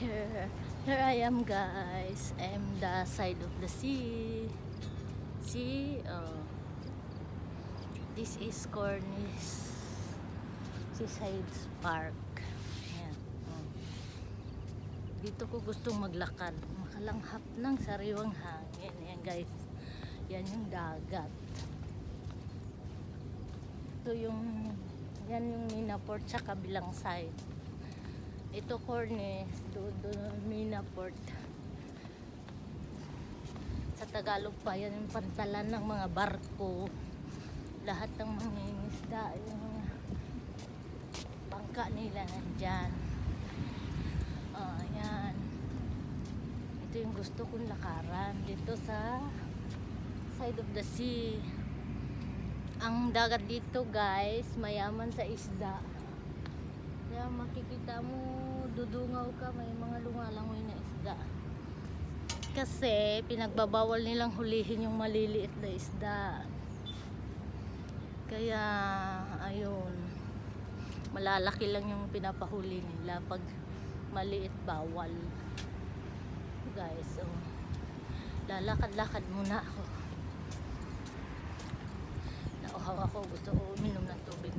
Here I am, guys. I'm the side of the sea. See, this is Cornish Seaside Park. Ayan, oh. Dito ko gustong maglakad, makalanghap ng sariwang hangin. Ayan, guys. Yan yung dagat. Ito yung yan yung Minaport sa kabilang side. Ito Cornish, doon Minaport. Sa Tagalog pa yan yung pantalan ng mga barko. Lahat ng mga isda, yung mga bangka nila nandyan. Yan. Ito yung gusto kong lakaran dito sa side of the sea. Ang dagat dito, guys, mayaman sa isda. Kaya makikita mo, dudungaw ka, may mga lumalangoy na isda. Kasi pinagbabawal nilang hulihin yung maliliit na isda. Kaya ayun, malalaki lang yung pinapahuli nila. Pag maliit, bawal. Guys, so lalakad-lakad muna ako. Nauhaw ako, gusto ko uminom ng tubig.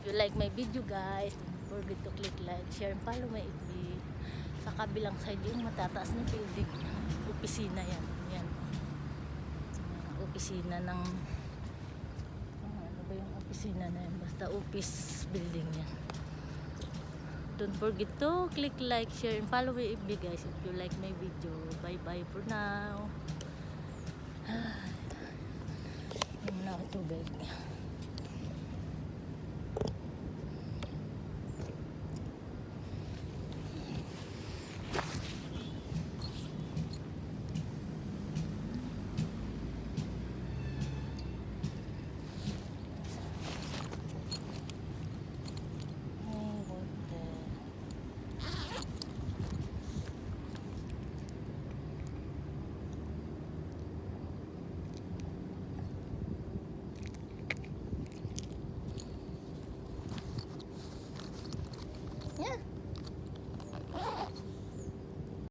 If you like my video, guys, don't forget to click like, share, and follow my FB. Sa kabilang side yung matataas na building, opisina yan. Yan. Opisina ng ano ba yung opisina na yan? Basta office building yan. Don't forget to click like, share, and follow my FB, guys, if you like my video. Bye bye for now. Muna ako tubig.